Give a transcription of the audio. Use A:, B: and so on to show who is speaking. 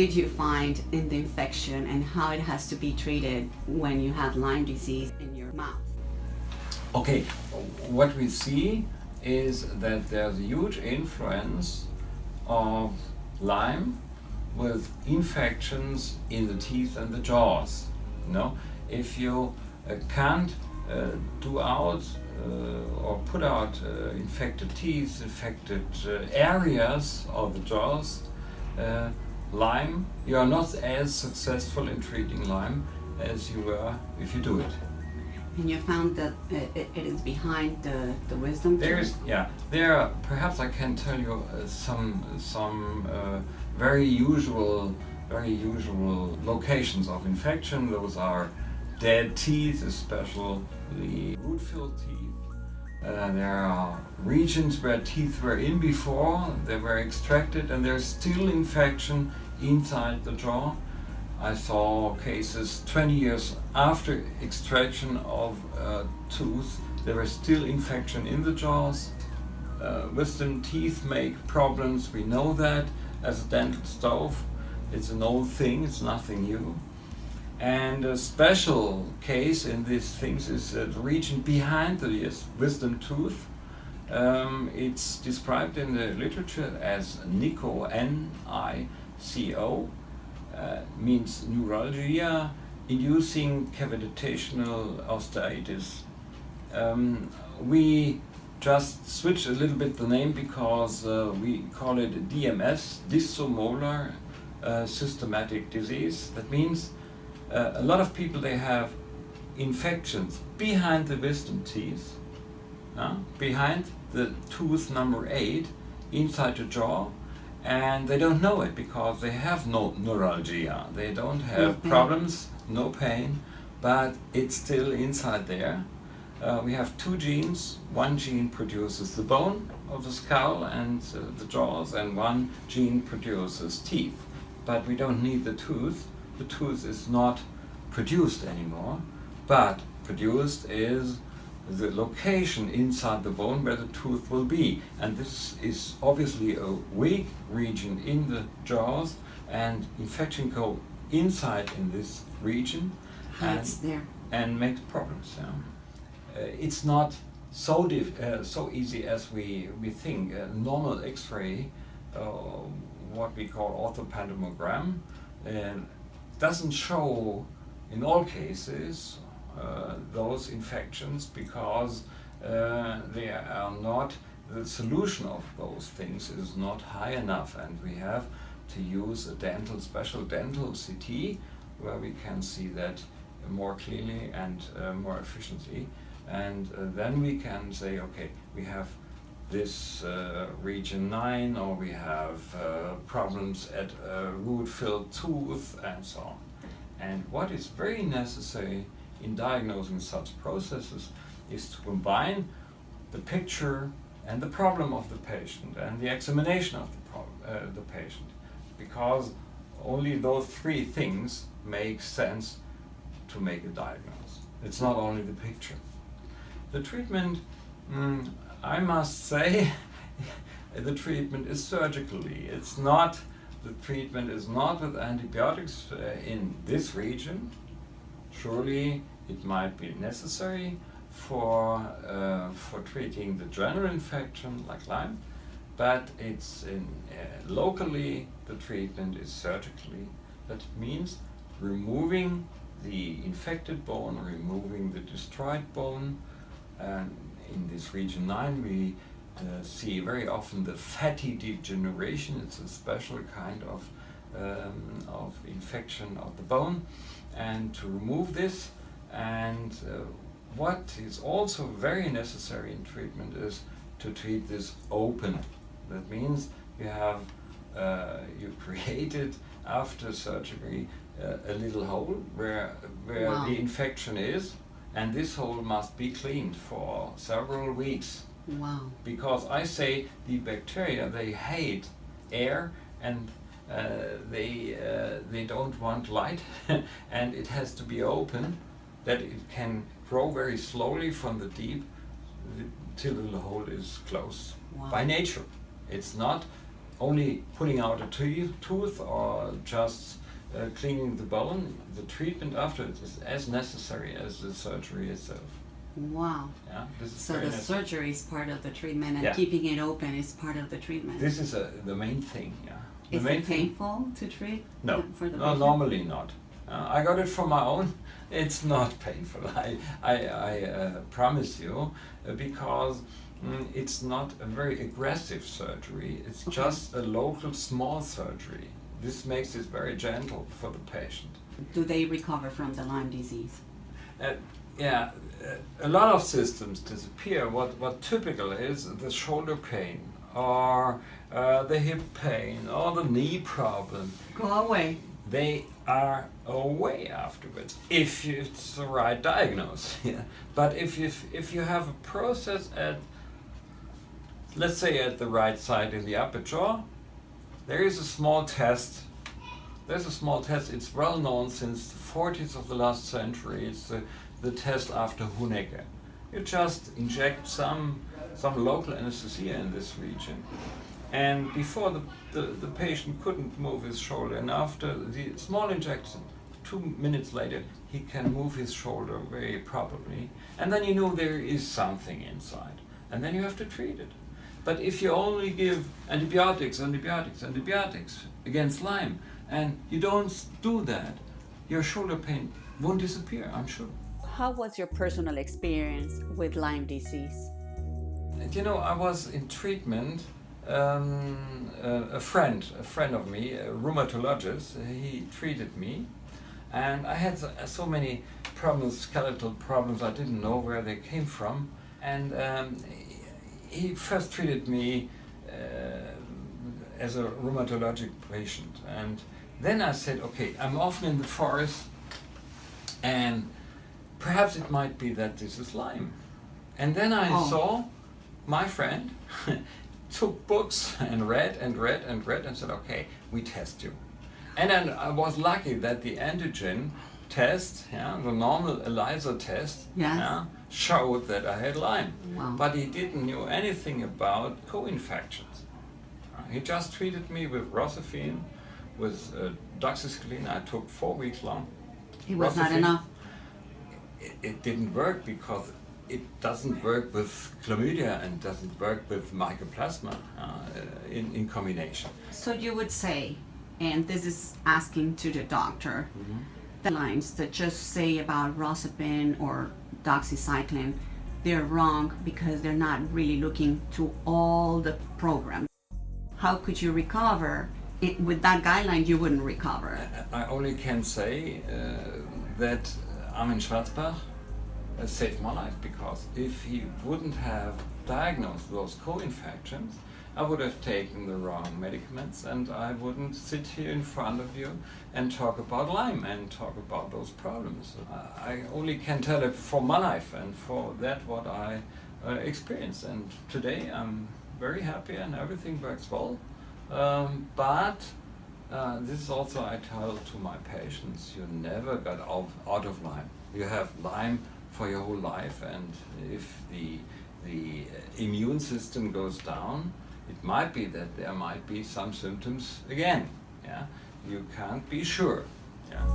A: did you find in the infection and how it has to be treated when you have Lyme disease in your mouth?
B: Okay, what we see is that there's a huge influence of Lyme with infections in the teeth and the jaws. You know, if you can't do out or put out infected teeth, infected areas of the jaws, Lyme, you are not as successful in treating Lyme as you were if you do it.
A: And you found that it is behind the wisdom tooth?
B: There perhaps I can tell you some very usual locations of infection. Those are dead teeth, especially root-filled teeth. There are regions where teeth were in before, they were extracted, and there's still infection inside the jaw. I saw cases 20 years after extraction of a tooth, there was still infection in the jaws. Wisdom teeth make problems, we know that, as a dental stove. It's an old thing, it's nothing new. And a special case in these things is the region behind the wisdom tooth. It's described in the literature as NICO, N-I-C-O. Means neuralgia inducing cavitational osteitis. We just switch a little bit the name because we call it DMS, distomolar systematic disease. That means a lot of people, they have infections behind the wisdom teeth, behind the tooth number 8 inside the jaw, and they don't know it because they have no neuralgia. They don't have problems, no pain, but it's still inside there. We have 2 genes. One gene produces the bone of the skull and the jaws, and one gene produces teeth. But we don't need the tooth. The tooth is not produced anymore, but produced is the location inside the bone where the tooth will be. And this is obviously a weak region in the jaws, and infection go inside in this region and makes problems. It's not so easy as we think. A normal X-ray, what we call orthopantomogram, doesn't show in all cases those infections because they are not, the solution of those things is not high enough, and we have to use a special dental CT where we can see that more clearly and more efficiently, and then we can say, okay, we have this region 9, or we have problems at a root-filled tooth, and so on. And what is very necessary in diagnosing such processes is to combine the picture and the problem of the patient and the examination of the patient, because only those 3 things make sense to make a diagnosis. It's not only the picture. The treatment, I must say, the treatment is surgically. The treatment is not with antibiotics in this region. Surely it might be necessary for treating the general infection like Lyme, but it's locally the treatment is surgically. That means removing the infected bone, removing the destroyed bone. And in this region 9 we see very often the fatty degeneration. It's a special kind of infection of the bone, and to remove this. And what is also very necessary in treatment is to treat this open. That means you created after surgery a little hole where the infection is, and this hole must be cleaned for several weeks.
A: Wow.
B: Because I say the bacteria, they hate air, and they don't want light, and it has to be open, that it can grow very slowly from the deep till the hole is closed.
A: Wow.
B: By nature. It's not only pulling out a tooth or just cleaning the bone. The treatment afterwards is as necessary as the surgery itself.
A: Wow.
B: Yeah, this is
A: So
B: very
A: the surgery is part of the treatment, and
B: Yeah.
A: keeping it open is part of the treatment.
B: This is the main thing. Yeah. The
A: Is
B: main
A: it
B: thing.
A: painful to treat?
B: No,
A: For the
B: no,
A: patient?
B: normally not. I got it from my own. It's not painful. I promise you, because it's not a very aggressive surgery. It's
A: Okay.
B: just a local small surgery. This makes it very gentle for the patient.
A: Do they recover from the Lyme disease?
B: Yeah, a lot of systems disappear. What typical is the shoulder pain, or the hip pain, or the knee problem.
A: Go away.
B: They are away afterwards if it's the right diagnosis. Yeah. But if you have a process at, let's say, at the right side in the upper jaw, there is a small test. There's a small test. It's well known since the 40s of the last century. It's the test after Honecker. You just inject some local anesthesia in this region. And before the patient couldn't move his shoulder, and after the small injection, 2 minutes later, he can move his shoulder very properly. And then you know there is something inside. And then you have to treat it. But if you only give antibiotics against Lyme, and you don't do that, your shoulder pain won't disappear, I'm sure.
A: How was your personal experience with Lyme disease?
B: And you know, I was in treatment. A friend of me, a rheumatologist, he treated me, and I had so many problems, skeletal problems. I didn't know where they came from, and he first treated me as a rheumatologic patient, and then I said, okay, I'm often in the forest, and perhaps it might be that this is Lyme. And then I saw my friend took books and read and said, okay, we test you. And then I was lucky that the antigen test, the normal ELISA test,
A: Yes.
B: showed that I had Lyme.
A: Wow.
B: But he didn't know anything about co-infections. He just treated me with Rocephin, with doxycycline. I took 4 weeks long.
A: It was not
B: Rocephin.
A: enough.
B: It didn't work because it doesn't work with chlamydia and doesn't work with mycoplasma in combination.
A: So you would say, and this is asking to the doctor, the lines that just say about Rocephin or doxycycline, they're wrong because they're not really looking to all the programs. How could you recover? With that guideline, you wouldn't recover.
B: I only can say that Armin Schwarzbach saved my life, because if he wouldn't have diagnosed those co-infections, I would have taken the wrong medicaments, and I wouldn't sit here in front of you and talk about Lyme and talk about those problems. I only can tell it for my life and for that what I experienced. And today I'm very happy and everything works well. But this is also I tell to my patients, you never got out of Lyme. You have Lyme for your whole life, and if the immune system goes down, it might be that there might be some symptoms again. Yeah, you can't be sure. Yeah.